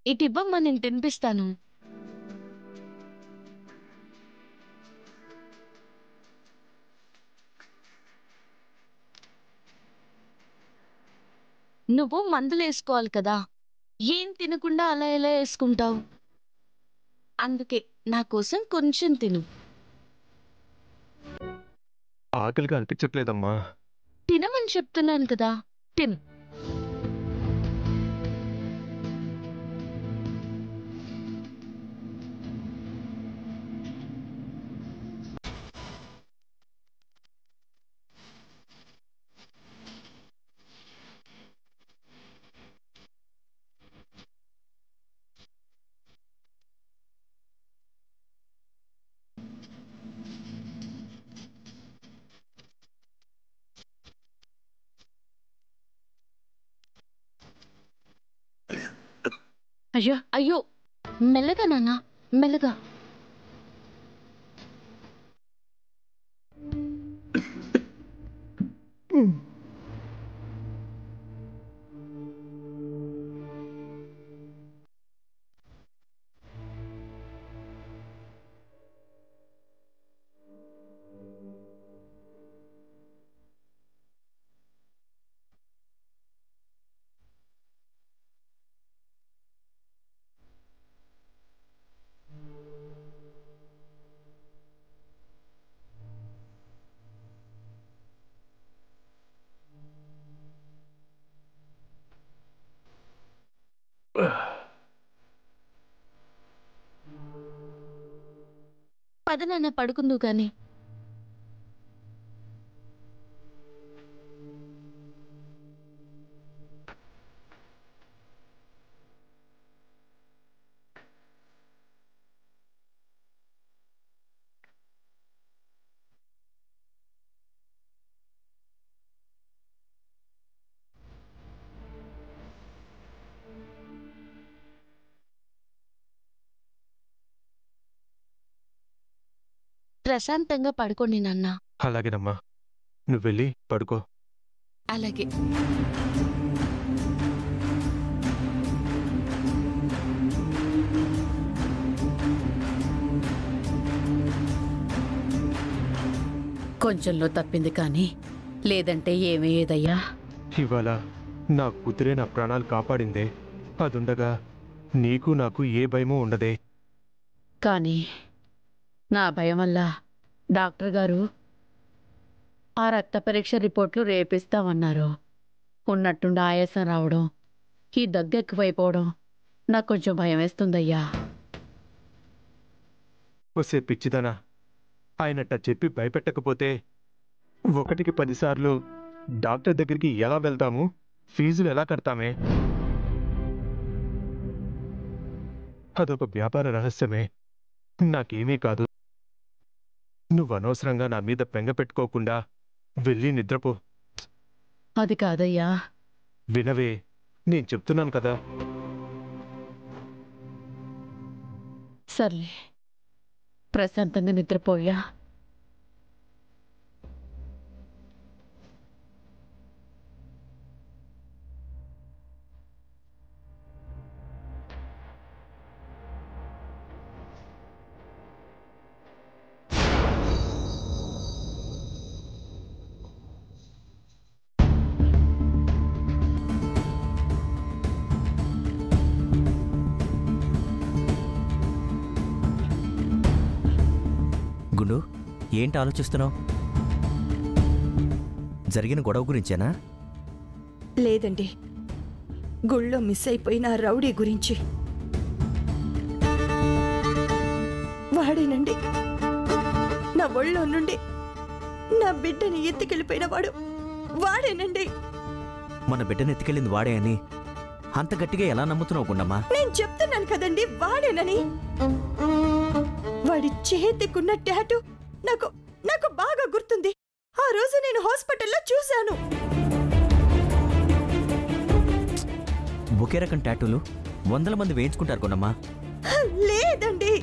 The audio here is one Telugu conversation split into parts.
ఇటివ్వమ్మా నేను తినిపిస్తాను. నువ్వు మందులేసుకోవాలి కదా! ఏం తినకుండా అలా ఎలా యేసుకుంటావు? అందుకే నా కోసం కొంచెం తిను. ఆకలిగా అనిపించట్లేదమ్మా. తినమని చెప్తున్నాను కదా! తిను. అయ్యో! మెల్లగా నాన్న, మెల్లగా. పద నాన్న పడుకుందువు గాని. ప్రశాంతంగా పడుకోండి నాన్న. అలాగేనమ్మా, నువ్వు వెళ్ళి పడుకో. అలాగే. కొంచెంలో తప్పింది కానీ లేదంటే ఏమయ్యేదయ్యా? ఇవాళ నా కూతురే నా ప్రాణాలు కాపాడిందే. అదుండగా నీకు నాకు ఏ భయమూ ఉండదే. కానీ నా భయం వల్ల డాక్టర్ గారు ఆ రక్త పరీక్ష రిపోర్ట్లు రేపిస్తామన్నారు. ఉన్నట్టుండి ఆయాసం రావడం, ఈ దగ్గు ఎక్కువైపోవడం నాకు కొంచెం భయం వేస్తుందయ్యా. వసే పిచ్చిదనా, ఆయనట్ట చెప్పి భయపెట్టకపోతే 1కి 10 సార్లు డాక్టర్ దగ్గరికి ఎలా వెళ్తాము? ఫీజులు ఎలా కడతామే? అదొక వ్యాపార రహస్యమే, నాకేమీ కాదు. నువ్వు అనవసరంగా నా మీద బెంగ పెట్టుకోకుండా వెళ్ళి నిద్రపో. అది కాదయ్యా. వినవే, నేను చెప్తున్నాను కదా. సర్లే, ప్రశాంతంగా నిద్రపోయా. గుండు, ఏంటి ఆలోచిస్తున్నావు? జరిగిన గొడవ గురించేనా? లేదండి, గుళ్ళో మిస్ అయిపోయిన రౌడీ గురించి. వాడేనండి నా ఒళ్ళో నుండి నా బిడ్డని ఎత్తుకెళ్ళిపోయిన వాడు. వాడేనండి. మన బిడ్డను ఎత్తుకెళ్ళింది వాడే అని అంత గట్టిగా ఎలా నమ్ముతున్నావు గుండమ్మా? నేను చెప్తున్నాను కదండి, వాడేనని. వాడి చేతికున్న టాటూ నాకు నాకు బాగా గుర్తుంది. ఆ రోజు నేను హాస్పిటల్లో చూశాను. ఒకే రకం టాటూలు 100 మంది వేయించుకుంటారు గుండమ్మా. లేదండి,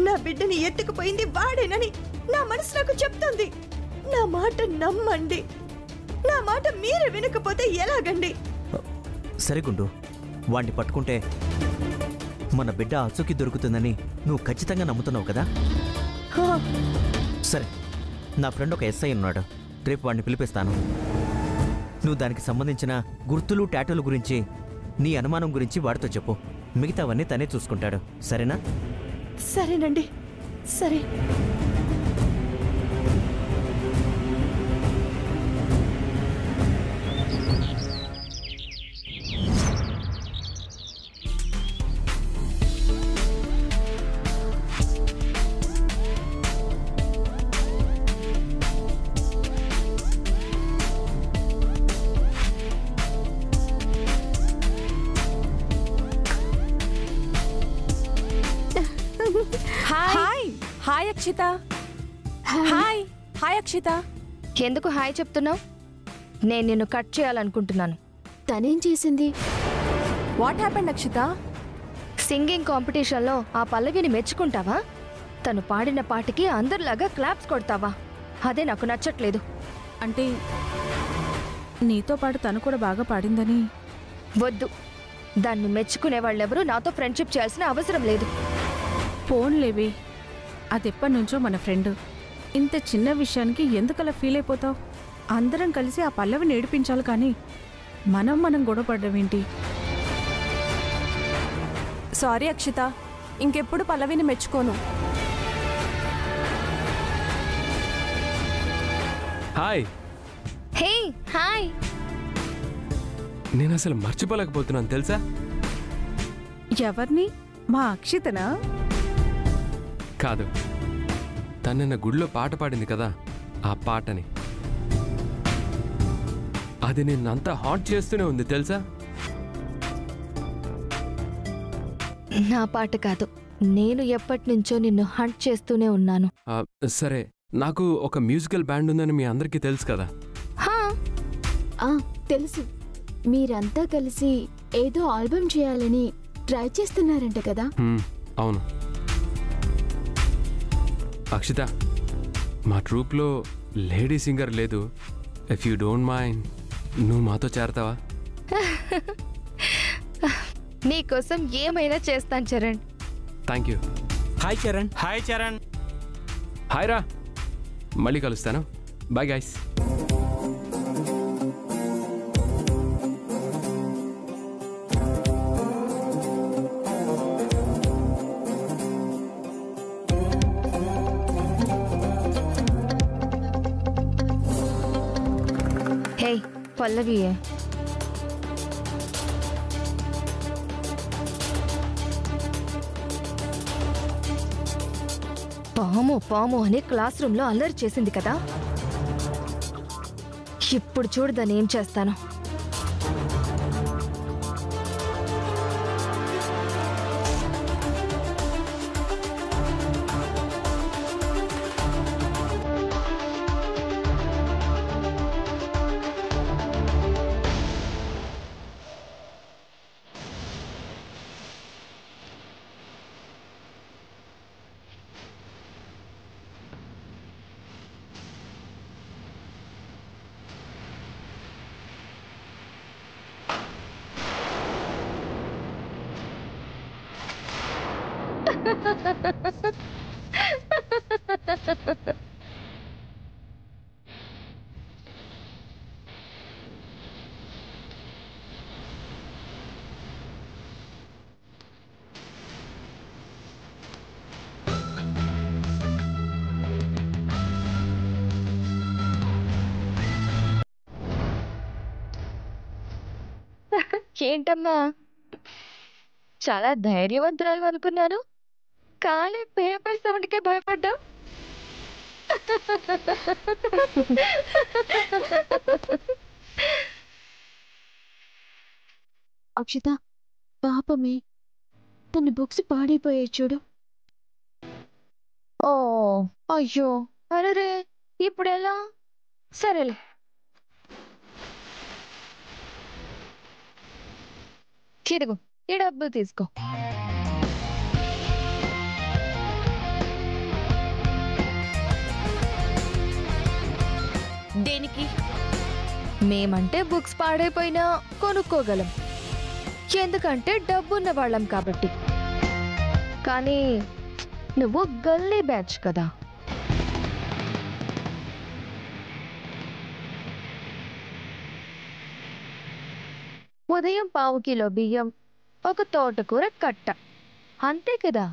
నా బిడ్డని ఎత్తుకుపోయింది వాడేనని నా మనసు నాకు చెప్తుంది. నా మాట నమ్మండి. నా మాట మీరే వినకపోతే ఎలాగండి? సరే గుండు, వాణ్ణి పట్టుకుంటే మన బిడ్డ అచ్చుకి దొరుకుతుందని నువ్వు ఖచ్చితంగా నమ్ముతున్నావు కదా? సరే, నా ఫ్రెండ్ ఒక ఎస్ఐ ఉన్నాడు, రేపు వాడిని పిలిపిస్తాను. నువ్వు దానికి సంబంధించిన గుర్తులు టాటూల గురించి, నీ అనుమానం గురించి వాడితో చెప్పు. మిగతావన్నీ తనే చూసుకుంటాడు, సరేనా? సరేనండి, సరే. Hi Akshita. Hi hi Akshita. ఎందుకు హాయ్ చెప్తున్నావు? నేను నిన్ను కట్ చేయాలనుకుంటున్నాను. తనేం చేసింది? What happened Akshita? సింగింగ్ కాంపిటీషన్లో ఆ పల్లవిని మెచ్చుకుంటావా? తను పాడిన పాటకి అందరిలాగా క్లాప్స్ కొడతావా? అదే నాకు నచ్చట్లేదు. అంటే నీతో పాటు తను కూడా బాగా పాడిందని? వద్దు, దాన్ని మెచ్చుకునే వాళ్ళెవరూ నాతో ఫ్రెండ్షిప్ చేయాల్సిన అవసరం లేదు. ఫోన్లేవి, అదెప్పటి నుంచో మన ఫ్రెండ్. ఇంత చిన్న విషయానికి ఎందుకలా ఫీల్ అయిపోతావు? అందరం కలిసి ఆ పల్లవిని ఏడిపించాలి, కానీ మనం గొడవపడ్డమేంటి? సారీ అక్షిత, ఇంకెప్పుడు పల్లవిని మెచ్చుకోను. హాయ్. Hey hi. నేను అసలు మర్చిపోలేకపోతున్నాను తెలుసా? ఎవరిని? మా అక్షితనా? కాదు, తను నిన్న గుడిలో పాట పాడింది కదా, ఆ పాటని. అది నిన్నంతా హాట్ చేస్తూనే ఉంది తెలుసా? నా పాట కాదు, నేను ఎప్పటి నుంచో నిన్ను హంట్ చేస్తూనే ఉన్నాను. సరే, నాకు ఒక మ్యూజికల్ బ్యాండ్ ఉందని మీ అందరికీ తెలుసు కదా? తెలుసు. మీరంతా కలిసి ఏదో ఆల్బమ్ చేయాలని ట్రై చేస్తున్నారంట కదా? అవును అక్షిత, మా ట్రూప్లో లేడీ సింగర్ లేదు. ఇఫ్ యూ డోంట్ మైండ్, నువ్వు మాతో చేరతావా? నీకోసం ఏమైనా చేస్తాను Charan. Thank you. Hi Charan. Hi Charan. Hi రా, మళ్ళీ కలుస్తాను. Bye guys. హే పల్లవి, పాము పాము అని క్లాస్ రూమ్లో అల్లరి చేసింది కదా, ఇప్పుడు చూడు దాన్ని ఏం చేస్తాను. ఏంటమ్మా, చాలా ధైర్యవంతురాలు అనుకున్నాను, కానీ పేపర్ సౌండ్కే భయపడ్డా. అక్షిత పాపమే, తన బుక్స్ పాడైపోయాయి చూడు. ఓ అయ్యో, అరే ఇప్పుడు ఎలా? సరేలే, ఇదిగో ఈ డబ్బు తీసుకో. దేనికి? మేమంటే బుక్స్ పాడైపోయినా కొనుక్కోగలం, ఎందుకంటే డబ్బున్న వాళ్ళం కాబట్టి. కానీ నువ్వు గల్లీ బ్యాచ్ కదా. ఉదయం 1/4 కిలో బియ్యం, ఒక తోటకూర కట్ట, అంతే కదా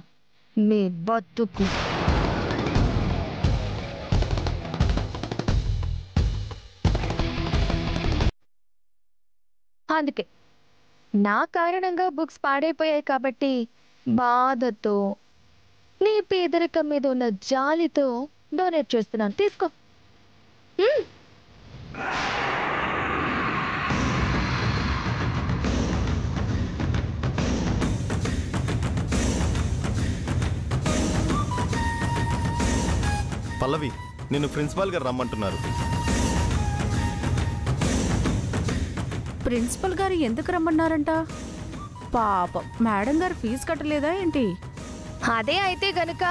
మీ బతుకు. అందుకే నా కారణంగా బుక్స్ పాడైపోయాయి కాబట్టి బాధతో, నీ పేదరికం మీద ఉన్న జాలితో డొనేట్ చేస్తున్నాను. తీసుకో. పల్లవి, నిన్ను ప్రిన్సిపాల్ గారు రమ్మంటున్నారు. ప్రిన్సిపల్ గారు ఎందుకు రమ్మన్నారంట? పాపం మేడం గారు ఫీజు కట్టలేదా ఏంటి? అదే అయితే గనుక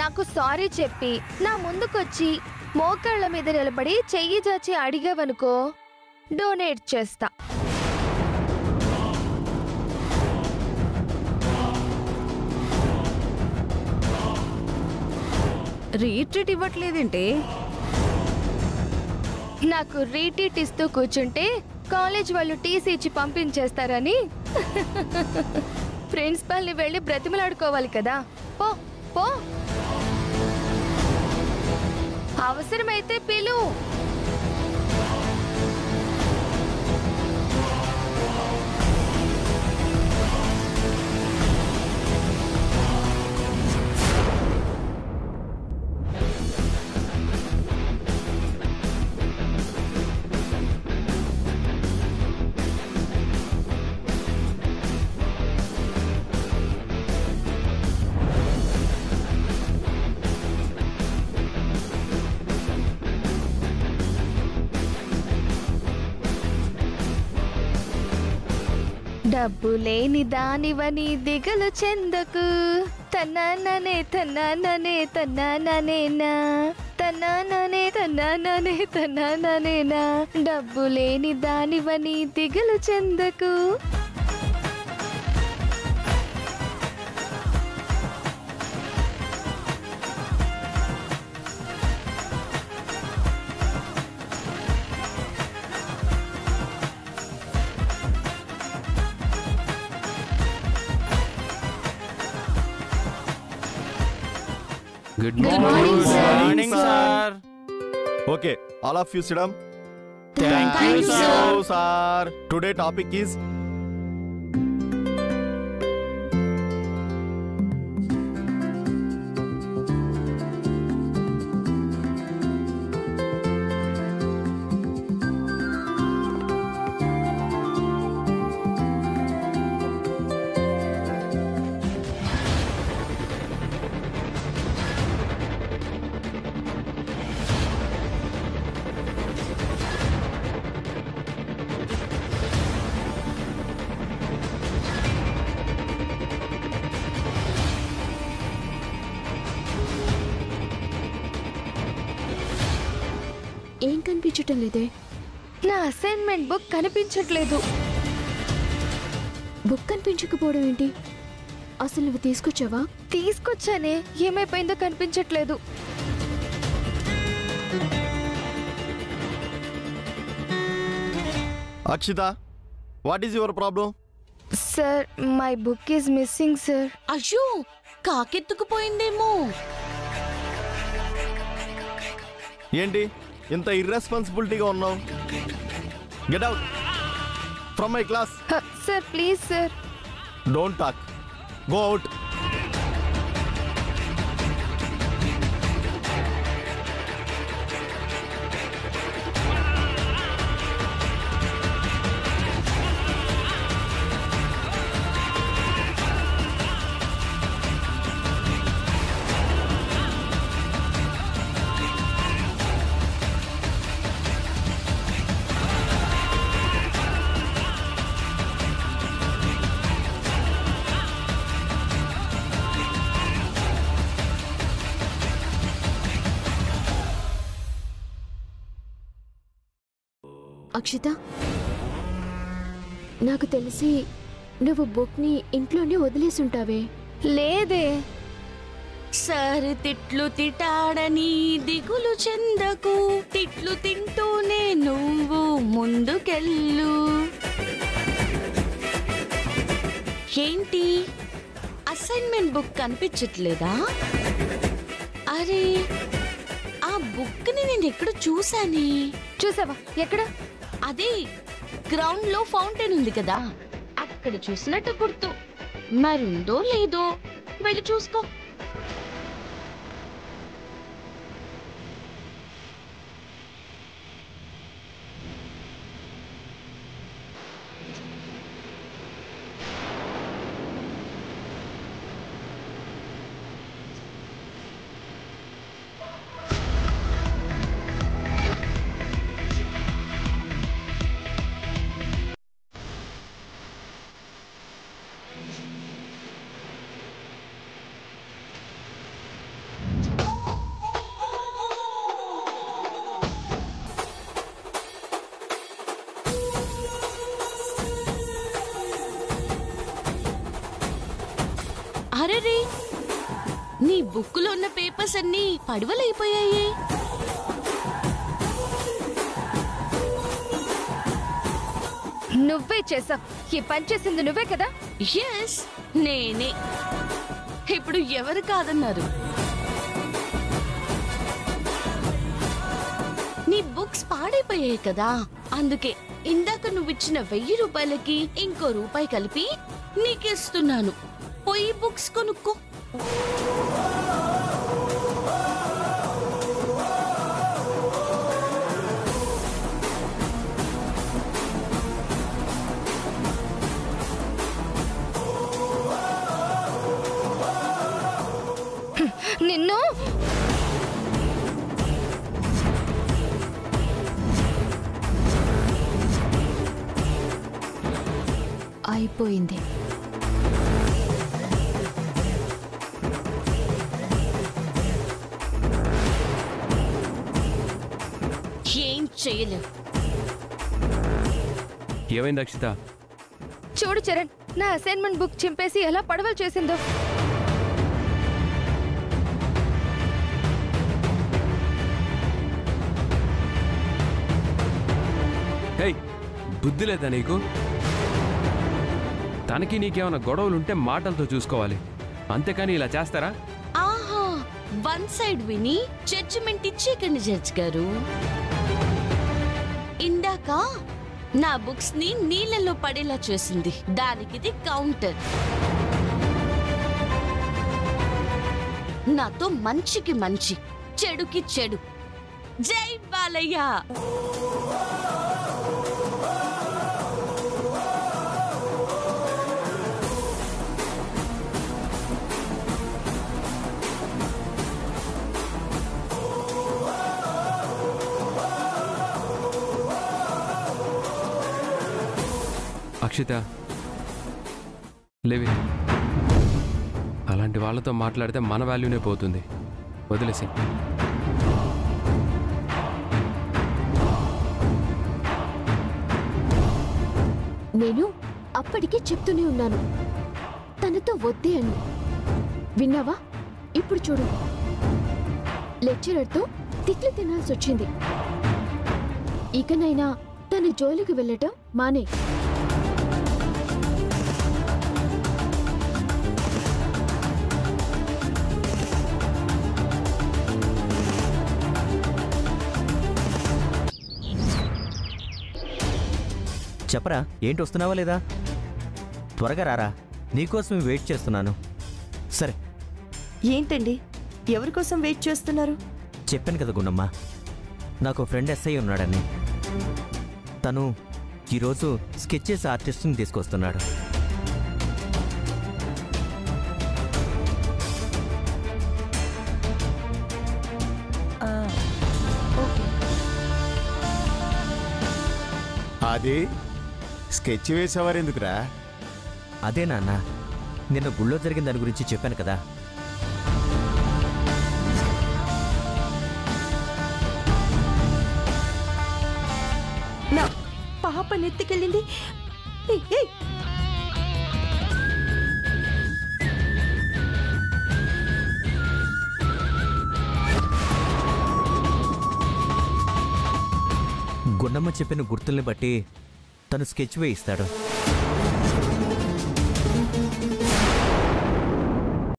నాకు సారీ చెప్పి నా ముందుకొచ్చి మోకాళ్ళ మీద నిలబడి చెయ్యి చాచి అడిగావనుకో, డొనేట్ చేస్తా. రీట్రీట్ ఇవ్వట్లేదేంటి? నాకు రీట్రీట్ ఇస్తూ కూర్చుంటే కాలేజ్ వాళ్ళు టీసీ ఇచ్చి పంపించేస్తారని ప్రిన్సిపల్ని వెళ్ళి బ్రతిమలాడుకోవాలి కదా. పో పో, అవసరమైతే పిలు. డబ్బు లేని దానివని దిగులు చెందకు, తన్నాననే తన్నాననే తన్నాననేనా, తన్నాననే తన్నాననే తన్నాననేనా. డబ్బు లేని దానివని దిగులు చెందకు. Good morning, sir. Morning, sir. Okay, all of you sit down. Thank you, sir. Today topic is ఏం కనిపించటం లేదే? నా అసైన్మెంట్ బుక్ కనిపించట్లేదు. బుక్ కనిపించకపోవడం ఏంటి? అసలు నువ్వు తీసుకొచ్చావా? తీసుకొచ్చానే, ఏమైపోయిందో కనిపించట్లేదు. Akshita, what is your problem? Sir, my book is missing sir. అయ్యో, కాకెత్తుకుపోయిందేమో. ఏంటి ఇంత ఇర్రెస్పాన్సిబిలిటీగా ఉన్నావు? Get out from my class. Sir please sir. Don't talk, go out. Akshita, నాకు తెలిసి నువ్వు బుక్ని ఇంట్లోనే వదిలేసుంటావే. లేదే. సార్ తిట్లు తిటాడని దిగులు చెందకు, తిట్లు తింటూనే నువ్వు ముందుకెళ్ళు. ఏంటి అసైన్మెంట్ బుక్ కనిపించట్లేదా? అరే ఆ బుక్ ని నేను ఎక్కడ చూసానే. చూసావా? ఎక్కడ? అదే గ్రౌండ్ లో ఫౌంటైన్ ఉంది కదా, అక్కడ చూసినట్టు గుర్తు. మరుందో లేదో వెళ్ళి చూసుకో. అరే నీ బుక్కులో ఉన్న పేపర్స్ అన్నీ పడవలైపోయాయి. నువ్వే చేసావు. ఈ పని చేసింది నువ్వే కదా? ఎస్ నేనే. ఇప్పుడు ఎవరు కాదన్నారు? నీ బుక్స్ పాడైపోయాయి కదా, అందుకే ఇందాక నువ్విచ్చిన 1000 రూపాయలకి ఇంకో రూపాయి కలిపి నీకిస్తున్నాను. పోయి బుక్స్ కొనుక్కో. నిన్ను అయిపోయింది. ఏం చేయలేవు. ఏమైంది అక్షిత? చూడు చరణ్, నా అసైన్మెంట్ బుక్ చింపేసి ఎలా పడవలు చేసిందో. హేయ్, బుద్ధి లేదా నీకు? తనకి నీకేమైనా గొడవలుంటే మాటలతో చూసుకోవాలి, అంతేకాని ఇలా చేస్తారా? ఆహా, వన్ సైడ్ విని జడ్జిమెంట్ ఇచ్చేకండి జడ్జ్ గారు. ఇందాక నా బుక్స్ ని నీళ్ళలో పడేలా చేసింది, దానికిది కౌంటర్. నాతో మంచికి మంచి, చెడుకి చెడు. జై బాలయ్య. అక్షిత, లేవి. అలాంటి వాళ్ళతో మాట్లాడితే మన వాల్యూనే పోతుంది. వదిలేసి. నేను అప్పటికే చెప్తూనే ఉన్నాను, తనతో వద్దే అని. విన్నావా? ఇప్పుడు చూడు, లెక్చరర్తో తిట్లు తినాల్సి వచ్చింది. ఇకనైనా తన జోలికి వెళ్ళటం మానే. చెప్పరా, ఏంటి వస్తున్నావా లేదా? త్వరగా రారా, నీకోసం వెయిట్ చేస్తున్నాను. సరే. ఏంటండి, ఎవరి కోసం వెయిట్ చేస్తున్నారు? చెప్పాను కదా గుండమ్మ, నాకు ఫ్రెండ్ ఎస్ఐ ఉన్నాడని. తను ఈరోజు స్కెచెస్ ఆర్టిస్ట్ని తీసుకొస్తున్నాడు. అది స్కెచ్ వేసేవారెందుకురా? అదే నాన్న, నిన్న గుళ్ళో జరిగిన దాని గురించి చెప్పాను కదా. నా పాప నెత్తికెళ్ళింది. పొన్నమ్మ చెప్పిన గుర్తుల్ని బట్టి తను స్కెచ్ వేయిస్తాడు.